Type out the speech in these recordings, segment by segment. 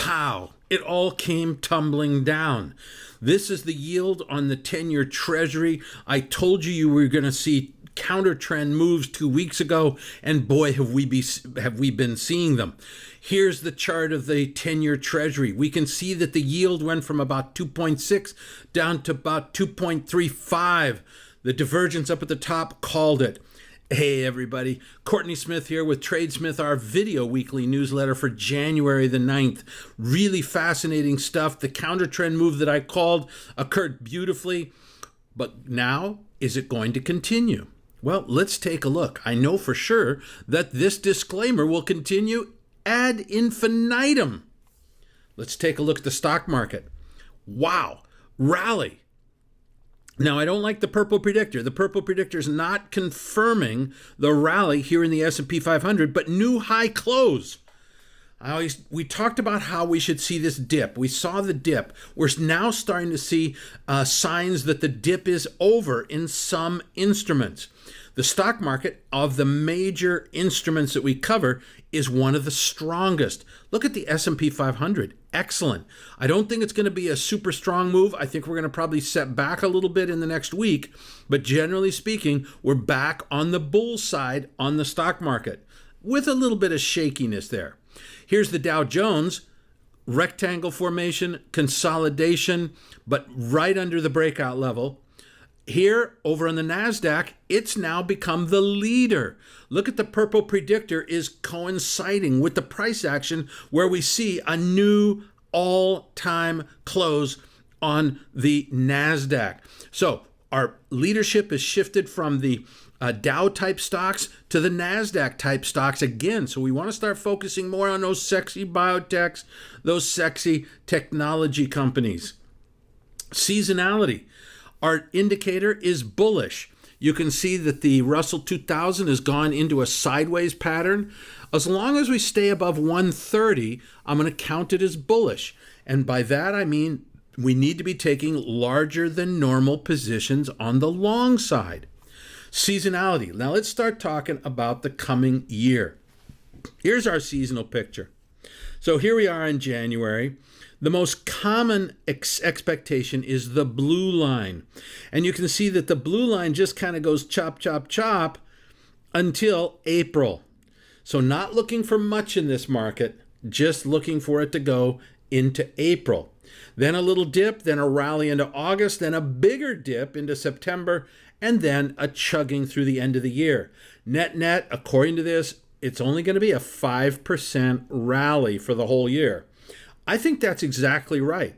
pow, it all came tumbling down. This is the yield on the 10-year Treasury. I told you were going to see counter trend moves 2 weeks ago, and boy, have we been seeing them. Here's the chart of the 10-year Treasury. We can see that the yield went from about 2.6 down to about 2.35. The divergence up at the top called it. Hey everybody, Courtney Smith here with TradeSmith, our video weekly newsletter for January the 9th. Really fascinating stuff. The counter trend move that I called occurred beautifully, but now is it going to continue? Well, let's take a look. I know for sure that this disclaimer will continue ad infinitum. Let's take a look at the stock market. Wow, rally. Now, I don't like the purple predictor. The purple predictor is not confirming the rally here in the S&P 500, but new high close. We talked about how we should see this dip. We saw the dip. We're now starting to see signs that the dip is over in some instruments. The stock market, of the major instruments that we cover, is one of the strongest. Look at the S&P 500. Excellent. I don't think it's going to be a super strong move. I think we're going to probably set back a little bit in the next week. But generally speaking, we're back on the bull side on the stock market with a little bit of shakiness there. Here's the Dow Jones. Rectangle formation, consolidation, but right under the breakout level. Here, over on the NASDAQ, it's now become the leader. Look at the purple predictor is coinciding with the price action where we see a new all-time close on the NASDAQ. So our leadership is shifted from the Dow-type stocks to the NASDAQ-type stocks again. So we want to start focusing more on those sexy biotechs, those sexy technology companies. Seasonality. Our indicator is bullish. You can see that the Russell 2000 has gone into a sideways pattern. As long as we stay above 130, I'm going to count it as bullish. And by that, I mean we need to be taking larger than normal positions on the long side. Seasonality. Now let's start talking about the coming year. Here's our seasonal picture. So here we are in January. The most common expectation is the blue line. And you can see that the blue line just kind of goes chop, chop, chop until April. So not looking for much in this market, just looking for it to go into April. Then a little dip, then a rally into August, then a bigger dip into September, and then a chugging through the end of the year. Net, according to this, it's only going to be a 5% rally for the whole year. I think that's exactly right.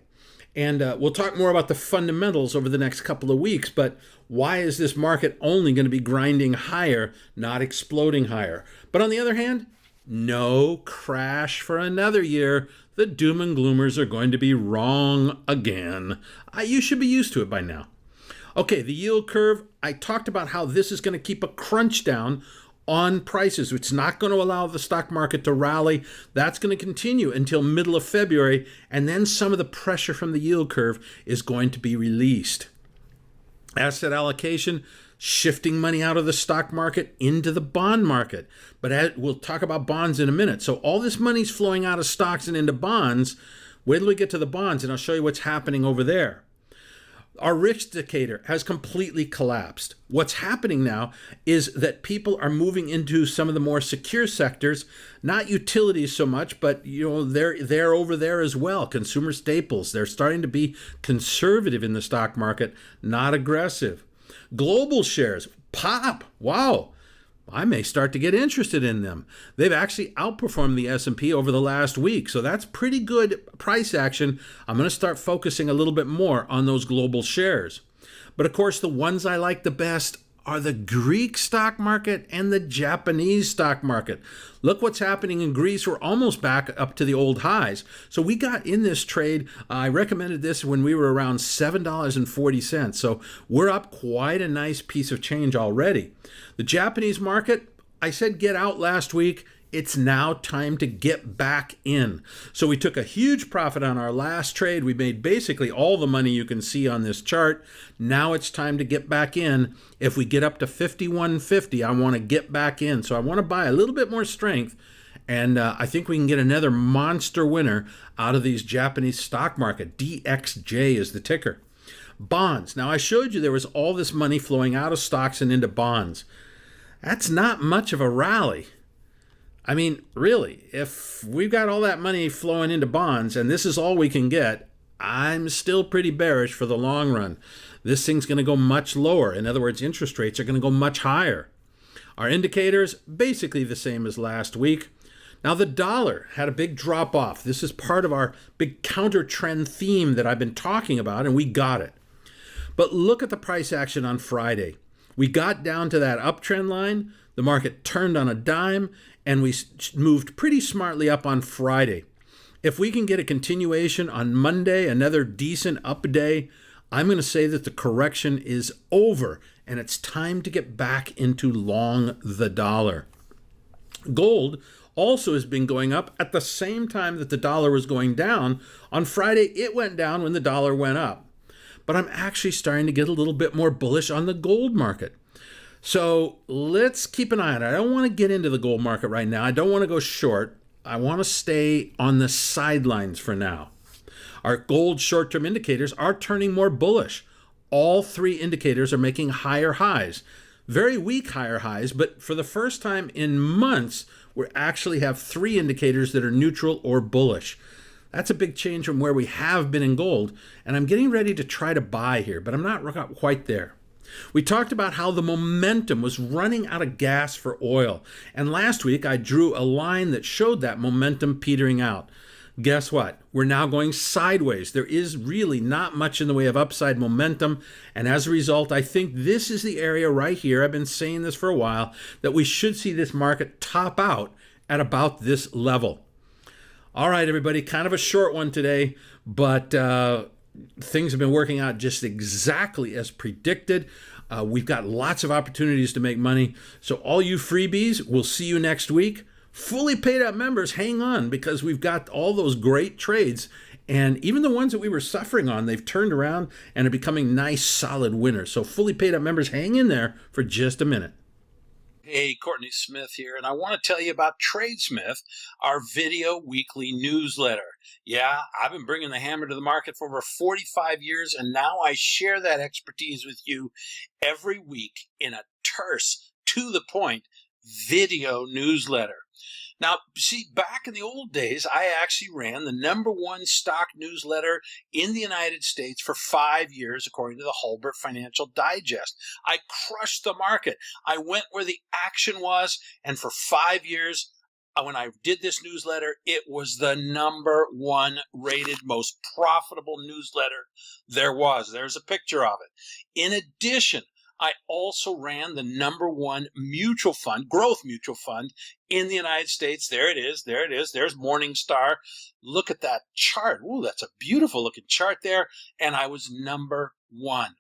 And we'll talk more about the fundamentals over the next couple of weeks, but why is this market only going to be grinding higher, not exploding higher? But on the other hand, no crash for another year. The doom and gloomers are going to be wrong again. You should be used to it by now. Okay, the yield curve, I talked about how this is going to keep a crunch down on prices. It's not going to allow the stock market to rally. That's going to continue until middle of February, and then some of the pressure from the yield curve is going to be released. Asset allocation, shifting money out of the stock market into the bond market. But we'll talk about bonds in a minute. So all this money's flowing out of stocks and into bonds. Wait till we get to the bonds, and I'll show you what's happening over there. Our risk indicator has completely collapsed. What's happening now is that people are moving into some of the more secure sectors, not utilities so much, but they're over there as well. Consumer staples. They're starting to be conservative in the stock market, not aggressive. Global shares pop. Wow. I may start to get interested in them. They've actually outperformed the S&P over the last week, so that's pretty good price action. I'm going to start focusing a little bit more on those global shares. But of course, the ones I like the best are the Greek stock market and the Japanese stock market. Look what's happening in Greece. We're almost back up to the old highs. So we got in this trade. I recommended this when we were around $7.40. So we're up quite a nice piece of change already. The Japanese market, I said get out last week. It's now time to get back in. So we took a huge profit on our last trade. We made basically all the money you can see on this chart. Now it's time to get back in. If we get up to 51.50, I want to get back in. So I want to buy a little bit more strength And I think we can get another monster winner out of these Japanese stock market. DXJ is the ticker. Bonds. Now, I showed you there was all this money flowing out of stocks and into bonds. That's not much of a rally. I mean, really, if we've got all that money flowing into bonds and this is all we can get, I'm still pretty bearish for the long run. This thing's going to go much lower. In other words, interest rates are going to go much higher. Our indicators, basically the same as last week. Now, the dollar had a big drop off. This is part of our big counter trend theme that I've been talking about, and we got it. But look at the price action on Friday. We got down to that uptrend line. The market turned on a dime, and we moved pretty smartly up on Friday. If we can get a continuation on Monday, another decent up day, I'm going to say that the correction is over, and it's time to get back into long the dollar. Gold also has been going up at the same time that the dollar was going down. On Friday, it went down when the dollar went up. But I'm actually starting to get a little bit more bullish on the gold market. So let's keep an eye on it. I don't want to get into the gold market right now. I don't want to go short. I want to stay on the sidelines for now. Our gold short-term indicators are turning more bullish. All three indicators are making higher highs. Very weak higher highs, but for the first time in months, we actually have three indicators that are neutral or bullish. That's a big change from where we have been in gold, and I'm getting ready to try to buy here, but I'm not quite there. We talked about how the momentum was running out of gas for oil, and last week I drew a line that showed that momentum petering out. Guess what? We're now going sideways. There is really not much in the way of upside momentum, and as a result, I think this is the area right here, I've been saying this for a while, that we should see this market top out at about this level. All right, everybody, kind of a short one today, but things have been working out just exactly as predicted. We've got lots of opportunities to make money. So all you freebies, we'll see you next week. Fully paid up members, hang on, because we've got all those great trades. And even the ones that we were suffering on, they've turned around and are becoming nice, solid winners. So fully paid up members, hang in there for just a minute. Hey, Courtney Smith here, and I want to tell you about TradeSmith, our video weekly newsletter. Yeah, I've been bringing the hammer to the market for over 45 years, and now I share that expertise with you every week in a terse, to-the-point video newsletter. Now, see, back in the old days, I actually ran the #1 stock newsletter in the United States for 5 years, according to the Hulbert Financial Digest. I crushed the market. I went where the action was, and for 5 years, when I did this newsletter, it was the #1 rated most profitable newsletter there was. There's a picture of it. In addition, I also ran the #1 mutual fund, growth mutual fund in the United States. There it is. There it is. There's Morningstar. Look at that chart. Ooh, that's a beautiful looking chart there. And I was #1.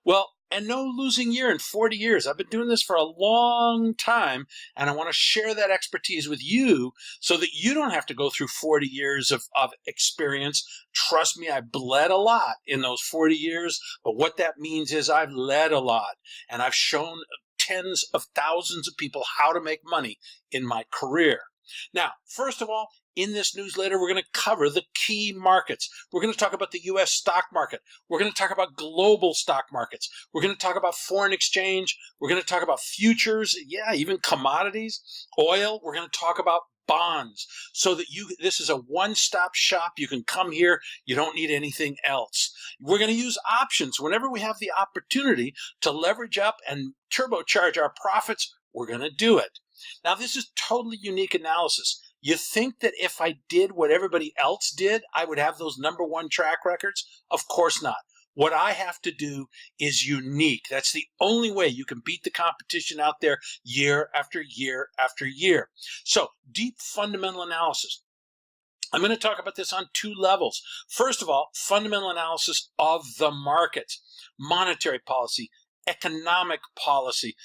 Well, and no losing year in 40 years. I've been doing this for a long time, and I want to share that expertise with you so that you don't have to go through 40 years of experience. Trust me, I bled a lot in those 40 years, but what that means is I've led a lot, and I've shown tens of thousands of people how to make money in my career. Now, first of all, in this newsletter, we're going to cover the key markets. We're going to talk about the U.S. stock market. We're going to talk about global stock markets. We're going to talk about foreign exchange. We're going to talk about futures, yeah, even commodities, oil. We're going to talk about bonds so that this is a one-stop shop. You can come here. You don't need anything else. We're going to use options. Whenever we have the opportunity to leverage up and turbocharge our profits, we're going to do it. Now, this is totally unique analysis. You think that if I did what everybody else did, I would have those #1 track records? Of course not. What I have to do is unique. That's the only way you can beat the competition out there year after year after year. So, deep fundamental analysis. I'm going to talk about this on 2 levels. First of all, fundamental analysis of the markets, monetary policy, economic policy,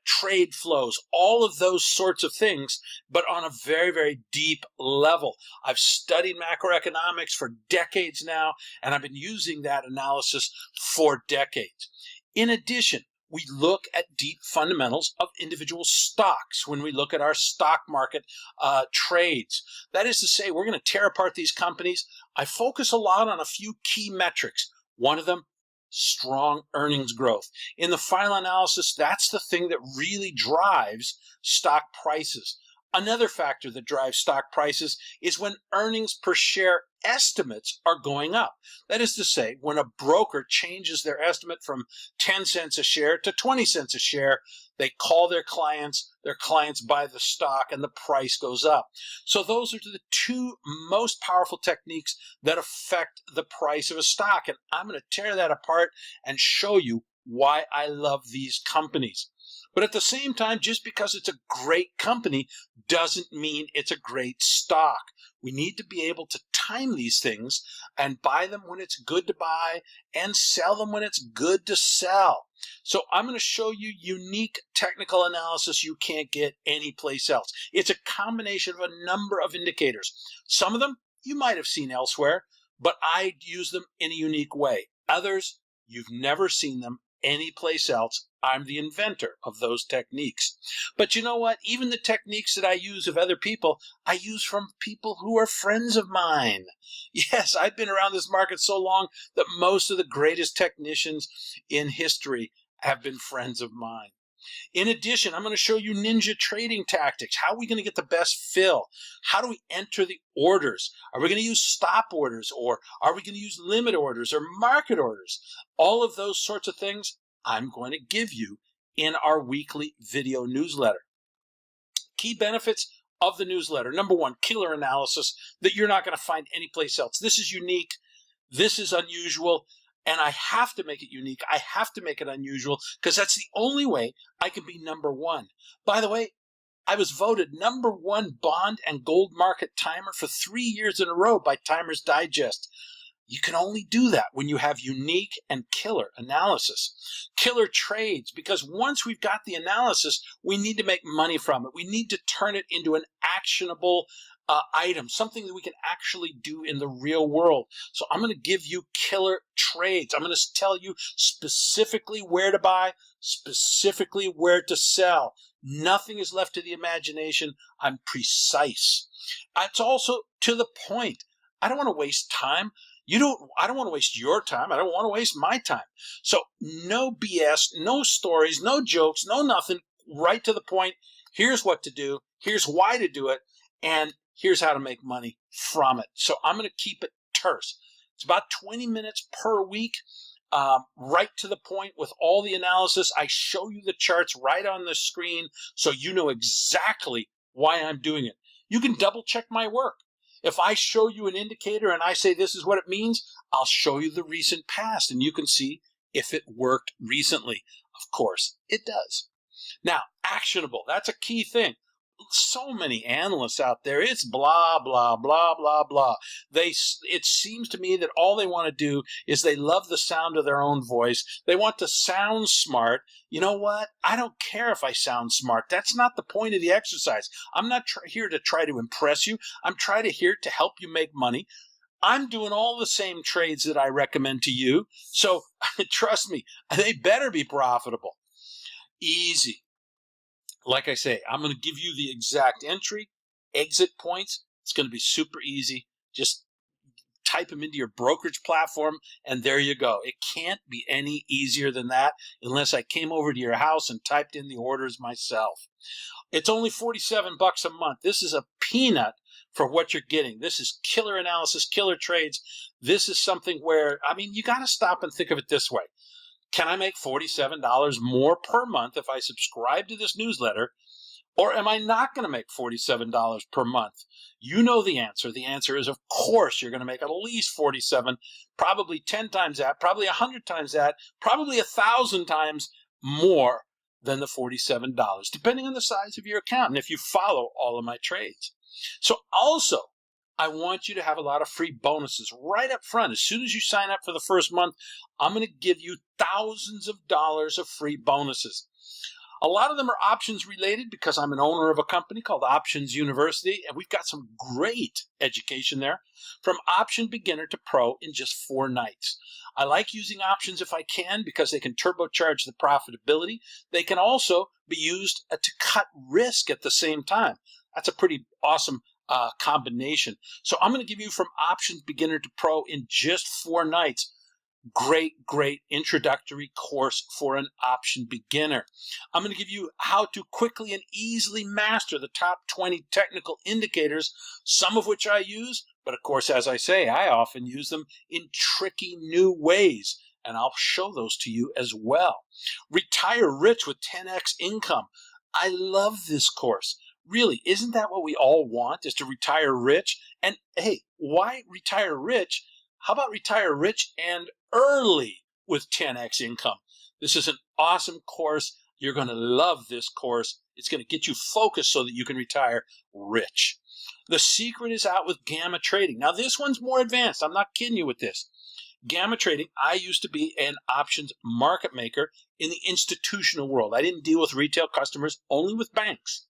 trade flows, all of those sorts of things, but on a very, very deep level. I've studied macroeconomics for decades now, and I've been using that analysis for decades. In addition, we look at deep fundamentals of individual stocks when we look at our stock market trades. That is to say, we're going to tear apart these companies. I focus a lot on a few key metrics. One of them, strong earnings growth. In the final analysis, that's the thing that really drives stock prices. Another factor that drives stock prices is when earnings per share estimates are going up. That is to say, when a broker changes their estimate from 10 cents a share to 20 cents a share, they call their clients buy the stock, and the price goes up. So those are the two most powerful techniques that affect the price of a stock. And I'm going to tear that apart and show you why I love these companies. But at the same time, just because it's a great company doesn't mean it's a great stock. We need to be able to time these things and buy them when it's good to buy and sell them when it's good to sell. So I'm going to show you unique technical analysis you can't get anyplace else. It's a combination of a number of indicators. Some of them you might have seen elsewhere, but I use them in a unique way. Others, you've never seen them anyplace else. I'm the inventor of those techniques. But you know what? Even the techniques that I use of other people, I use from people who are friends of mine. Yes, I've been around this market so long that most of the greatest technicians in history have been friends of mine. In addition, I'm going to show you ninja trading tactics. How are we going to get the best fill? How do we enter the orders? Are we going to use stop orders, or are we going to use limit orders or market orders? All of those sorts of things I'm going to give you in our weekly video newsletter. Key benefits of the newsletter. Number one, killer analysis that you're not going to find anyplace else. This is unique. This is unusual. And I have to make it unique. I have to make it unusual because that's the only way I can be number one. By the way, I was voted number one bond and gold market timer for 3 years in a row by Timers Digest. You can only do that when you have unique and killer analysis. Killer trades, because once we've got the analysis, we need to make money from it. We need to turn it into an actionable item, something that we can actually do in the real world. So I'm going to give you killer trades. I'm going to tell you specifically where to buy, specifically where to sell. Nothing is left to the imagination. I'm precise. It's also to the point. I don't want to waste time. I don't want to waste your time. I don't want to waste my time. So no BS, no stories, no jokes, no nothing. Right to the point. Here's what to do. Here's why to do it. And here's how to make money from it. So I'm going to keep it terse. It's about 20 minutes per week, right to the point with all the analysis. I show you the charts right on the screen so you know exactly why I'm doing it. You can double check my work. If I show you an indicator and I say this is what it means, I'll show you the recent past and you can see if it worked recently. Of course, it does. Now, actionable, that's a key thing. So many analysts out there, it's blah, blah, blah, blah, blah. It seems to me that all they want to do is they love the sound of their own voice. They want to sound smart. You know what? I don't care if I sound smart. That's not the point of the exercise. I'm not here to try to impress you. I'm here to help you make money. I'm doing all the same trades that I recommend to you. So trust me, they better be profitable. Easy. Like I say, I'm going to give you the exact entry, exit points. It's going to be super easy. Just type them into your brokerage platform, and there you go. It can't be any easier than that unless I came over to your house and typed in the orders myself. It's only $47 a month. This is a peanut for what you're getting. This is killer analysis, killer trades. This is something where, you got to stop and think of it this way. Can I make $47 more per month if I subscribe to this newsletter, or am I not going to make $47 per month? You know the answer. The answer is, of course, you're going to make at least $47, probably 10 times that, probably 100 times that, probably 1,000 times more than the $47, depending on the size of your account and if you follow all of my trades. So also, I want you to have a lot of free bonuses right up front. As soon as you sign up for the first month, I'm going to give you thousands of dollars of free bonuses. A lot of them are options related because I'm an owner of a company called Options University, and we've got some great education there, from option beginner to pro in just 4 nights. I like using options if I can because they can turbocharge the profitability. They can also be used to cut risk at the same time. That's a pretty awesome combination. So I'm going to give you from options beginner to pro in just 4 nights. Great introductory course for an option beginner. I'm going to give you how to quickly and easily master the top 20 technical indicators, some of which I use, but of course, as I say, I often use them in tricky new ways, and I'll show those to you as well. Retire rich with 10x income. I love this course. Really, isn't that what we all want, is to retire rich? And hey, why retire rich? How about retire rich and early with 10x income? This is an awesome course. You're going to love this course. It's going to get you focused so that you can retire rich. The secret is out with gamma trading. Now, this one's more advanced. I'm not kidding you with this. Gamma trading, I used to be an options market maker in the institutional world. I didn't deal with retail customers, only with banks.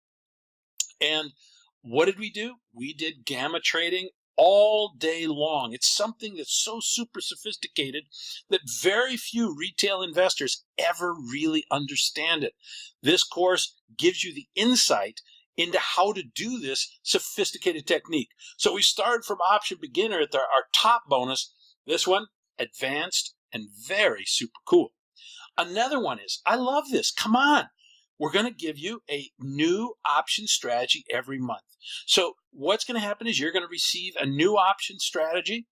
And what did we do? We did gamma trading all day long. It's something that's so super sophisticated that very few retail investors ever really understand it. This course gives you the insight into how to do this sophisticated technique. So we started from option beginner at our top bonus. This one, advanced and very super cool. Another one is, I love this. Come on. We're going to give you a new option strategy every month. So what's going to happen is you're going to receive a new option strategy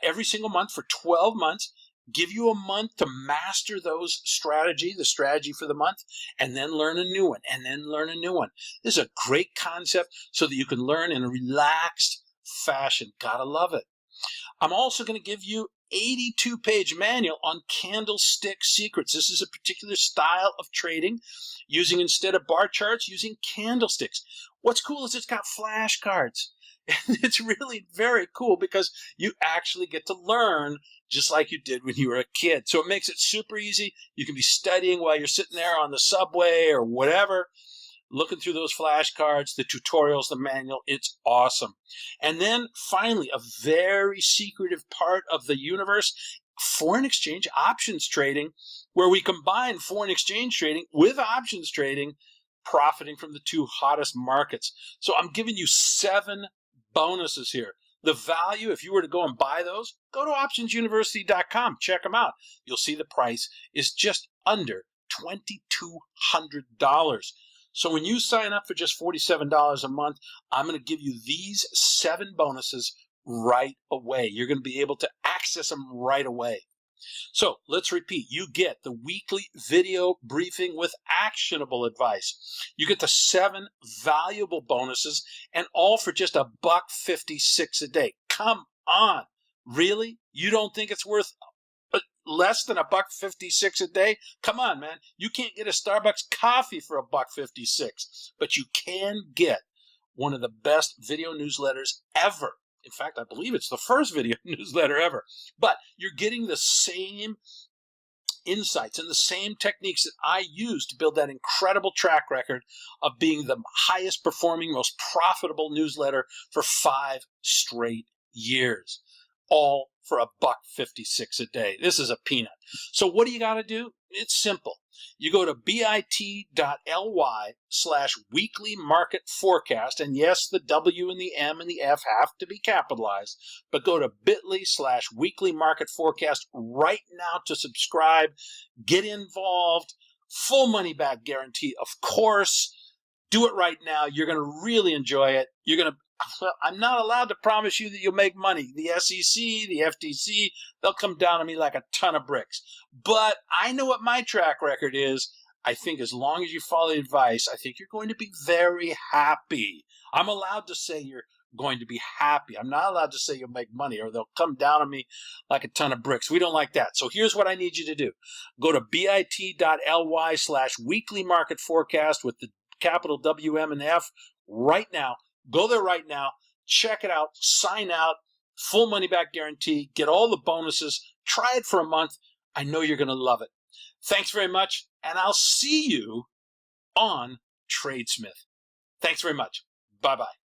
every single month for 12 months, give you a month to master the strategy for the month, and then learn a new one, and then learn a new one. This is a great concept so that you can learn in a relaxed fashion. Gotta love it. I'm also going to give you 82-page manual on candlestick secrets. This is a particular style of trading, using, instead of bar charts, using candlesticks. What's cool is it's got flashcards. It's really very cool because you actually get to learn just like you did when you were a kid. So it makes it super easy. You can be studying while you're sitting there on the subway or whatever, looking through those flashcards, the tutorials, the manual. It's awesome. And then finally, a very secretive part of the universe, foreign exchange options trading, where we combine foreign exchange trading with options trading, profiting from the 2 hottest markets. So I'm giving you 7 bonuses here. The value, if you were to go and buy those, go to optionsuniversity.com. Check them out. You'll see the price is just under $2,200. So when you sign up for just $47 a month, I'm going to give you these 7 bonuses right away. You're going to be able to access them right away. So let's repeat. You get the weekly video briefing with actionable advice. You get the 7 valuable bonuses, and all for just $1.56 a day. Come on. Really? You don't think it's worth less than $1.56 a day? Come on, man. You can't get a Starbucks coffee for $1.56, but you can get one of the best video newsletters ever. In fact, I believe it's the first video newsletter ever. But you're getting the same insights and the same techniques that I use to build that incredible track record of being the highest performing, most profitable newsletter for 5 straight years. All for $1.56 a day. This is a peanut. So what do you got to do? It's simple. You go to bit.ly/weekly market forecast. And yes, the W and the M and the F have to be capitalized. But go to bit.ly/weekly market forecast right now to subscribe. Get involved. Full money back guarantee, of course. Do it right now. You're going to really enjoy it. I'm not allowed to promise you that you'll make money. The SEC, the FTC, they'll come down on me like a ton of bricks. But I know what my track record is. I think as long as you follow the advice, I think you're going to be very happy. I'm allowed to say you're going to be happy. I'm not allowed to say you'll make money or they'll come down on me like a ton of bricks. We don't like that. So here's what I need you to do. Go to bit.ly/weekly market forecast with the capital W, M, and F right now. Go there right now, check it out, sign out, full money back guarantee, get all the bonuses, try it for a month. I know you're going to love it. Thanks very much, and I'll see you on TradeSmith. Thanks very much. Bye-bye.